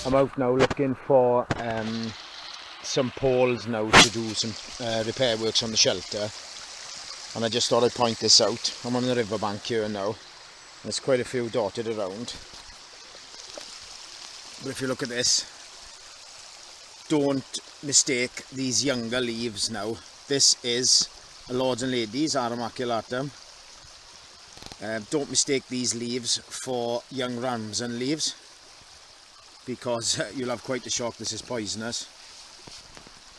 I'm out now looking for some poles now to do some repair works on the shelter, and I just thought I'd point this out. I'm on the riverbank here now. There's quite a few dotted around, but if you look at this, don't mistake these younger leaves now. This is a Lords and Ladies Aramaculatum. Don't mistake these leaves for young Ramson leaves, because you'll have quite a shock. This is poisonous,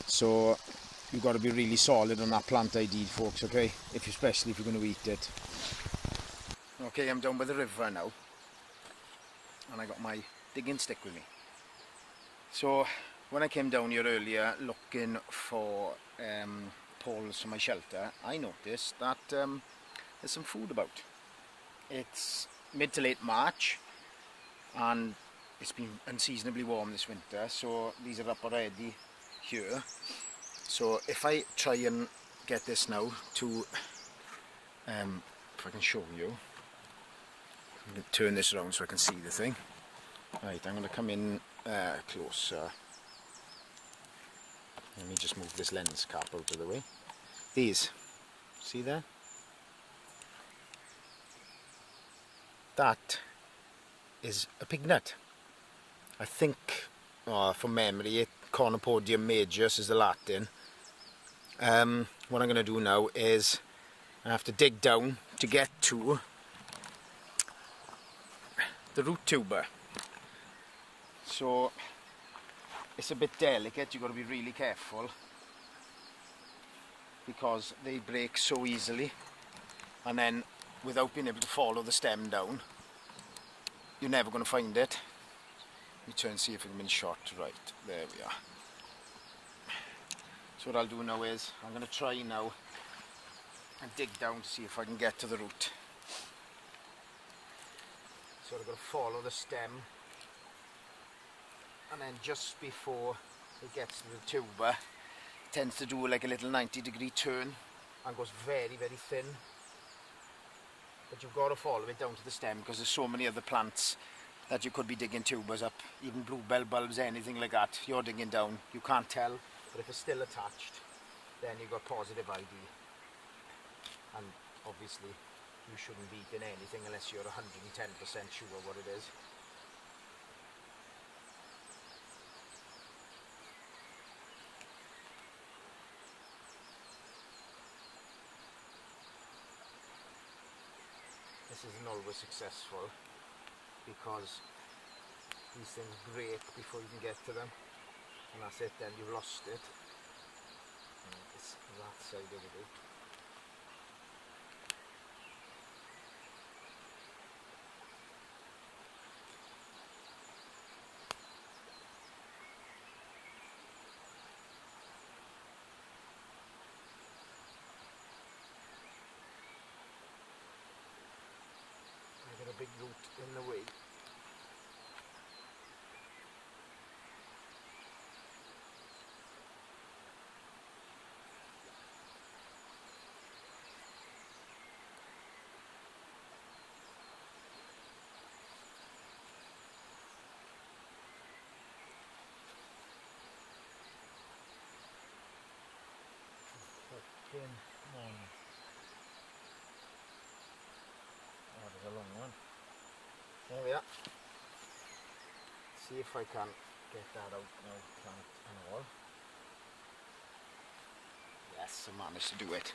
so you've got to be really solid on that plant ID, folks, okay, especially if you're going to eat it. Okay, I'm down by the river now, and I got my digging stick with me. So when I came down here earlier looking for poles for my shelter, I noticed that there's some food about. It's mid to late March, and it's been unseasonably warm this winter, so these are up already here. So if I try and get this now to, if I can show you, I'm going to turn this around so I can see the thing. Right, I'm going to come in closer. Let me just move this lens cap out of the way. These, see there? That is a pignut. I think, from memory, Cornopodium majus is the Latin. What I'm going to do now is I have to dig down to get to the root tuber. So it's a bit delicate, you've got to be really careful, because they break so easily, and then without being able to follow the stem down, you're never going to find it. Let me try and see if it's been shot. Right, there we are. So what I'll do now is, I'm going to try now and dig down to see if I can get to the root. So I've got to follow the stem, and then just before it gets to the tuber, it tends to do like a little 90-degree turn and goes very, very thin. But you've got to follow it down to the stem, because there's so many other plants that you could be digging tubers up, even bluebell bulbs, anything like that. You're digging down, you can't tell, but if it's still attached, then you've got positive ID. And obviously you shouldn't be eating anything unless you're 110% sure what it is. This isn't always successful, because these things break before you can get to them, and that's it, then you've lost it. And it's that side of the root. I got a big root in the way. Oh, there's a long one. There we are. See if I can get that out now, plant and all. Yes, I managed to do it.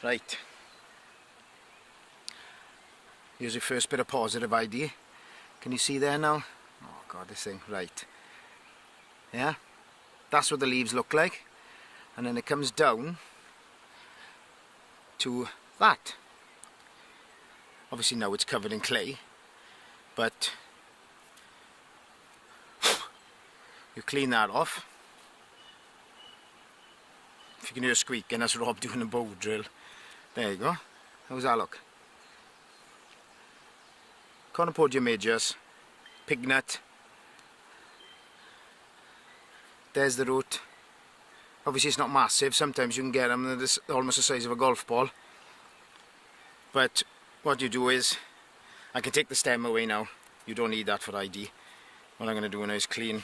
Right. Here's your first bit of positive ID. Can you see there now? Oh god, this thing. Right. Yeah? That's what the leaves look like. And then it comes down to that. Obviously now it's covered in clay, but you clean that off. If you can hear squeaking, that's Rob doing a bow drill. There you go. How's that look? Cornopodium majus, pignut. There's the root. Obviously it's not massive, sometimes you can get them, they're almost the size of a golf ball. But what you do is, I can take the stem away now. You don't need that for ID. What I'm going to do now is clean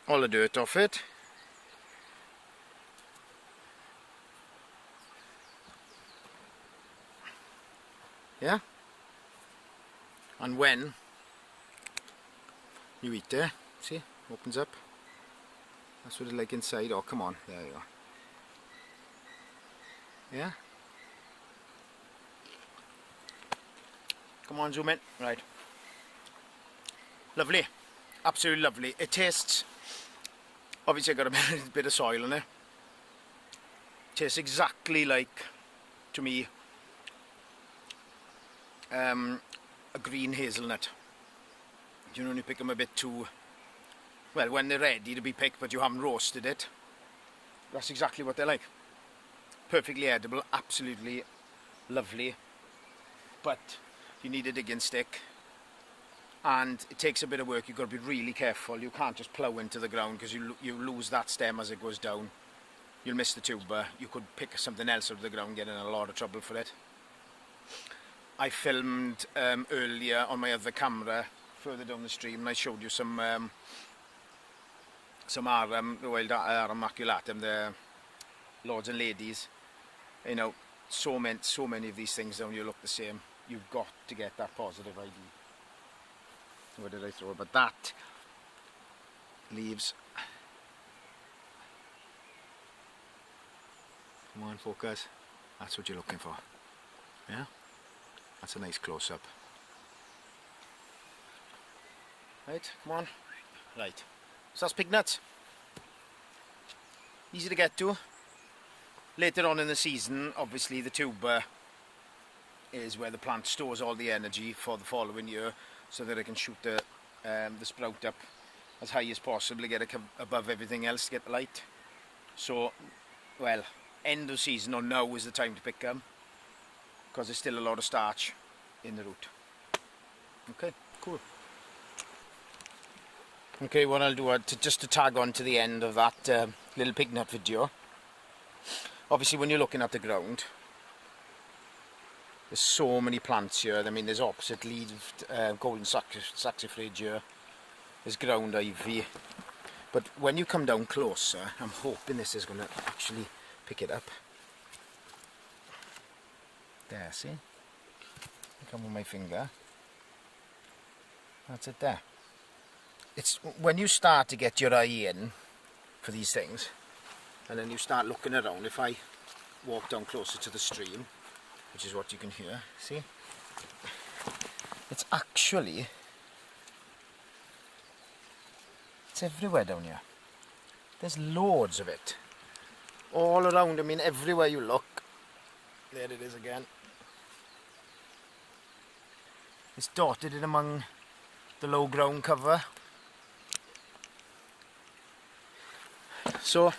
all the dirt off it. Yeah? And when you eat there, see, opens up. That's what it's like inside. Oh, come on, there you go. Yeah? Come on, zoom in. Right. Lovely. Absolutely lovely. It tastes, obviously I've got a bit of soil in it. Tastes exactly like, to me, a green hazelnut. You know, when you pick them a bit too, well, when they're ready to be picked but you haven't roasted it, that's exactly what they're like. Perfectly edible, absolutely lovely, but you need a digging stick and it takes a bit of work. You've got to be really careful. You can't just plough into the ground because you lose that stem as it goes down. You'll miss the tuber. You could pick something else out of the ground, get in a lot of trouble for it. I filmed earlier on my other camera further down the stream, and I showed you some arum, the wild arum maculatum, the lords and ladies. You know, so many of these things down here look the same. You've got to get that positive ID. Where did I throw it? But that leaves. Come on, focus. That's what you're looking for. Yeah? That's a nice close-up. Right, come on. Right. So that's Pignuts. Easy to get to. Later on in the season, obviously the tuber is where the plant stores all the energy for the following year, so that it can shoot the sprout up as high as possible, get it above everything else to get the light. So, well, end of season or now is the time to pick them, because there's still a lot of starch in the root. Okay, cool. Okay, what I'll do, just to tag on to the end of that little pignut video. Obviously when you're looking at the ground, there's so many plants here. I mean, there's opposite leaved golden saxifrage here. There's ground ivy. But when you come down closer, I'm hoping this is going to actually pick it up. There, see? Come with my finger. That's it there. It's when you start to get your eye in for these things, and then you start looking around. If I walk down closer to the stream, which is what you can hear, see? It's actually, it's everywhere down here. There's loads of it. All around, I mean, everywhere you look. There it is again. It's dotted in among the low ground cover. So,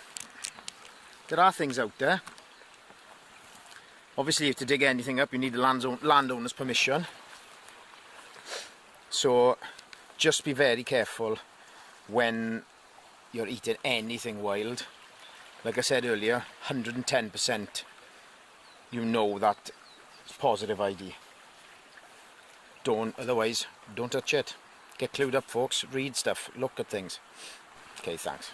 there are things out there. Obviously, to dig anything up, you need the landowner's permission. So, just be very careful when you're eating anything wild. Like I said earlier, 110% you know that it's positive ID. Otherwise, don't touch it. Get clued up, folks. Read stuff. Look at things. Okay, thanks.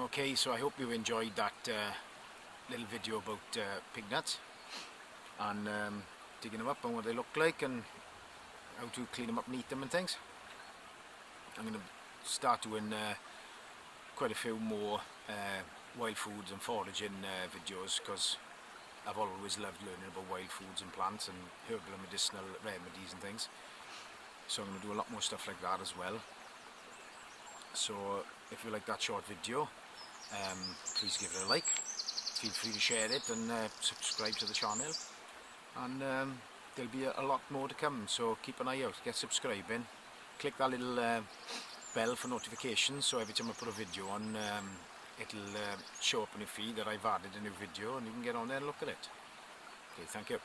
Okay, so I hope you enjoyed that little video about pignuts and digging them up and what they look like and how to clean them up and eat them and things. I'm going to start doing quite a few more wild foods and foraging videos, because I've always loved learning about wild foods and plants and herbal and medicinal remedies and things. So I'm going to do a lot more stuff like that as well. So if you like that short video, please give it a like. Feel free to share it and subscribe to the channel. And there'll be a lot more to come, so keep an eye out, get subscribing. Click that little bell for notifications, so every time I put a video on, it'll show up on your feed that I've added a new video, and you can get on there and look at it. Okay, thank you.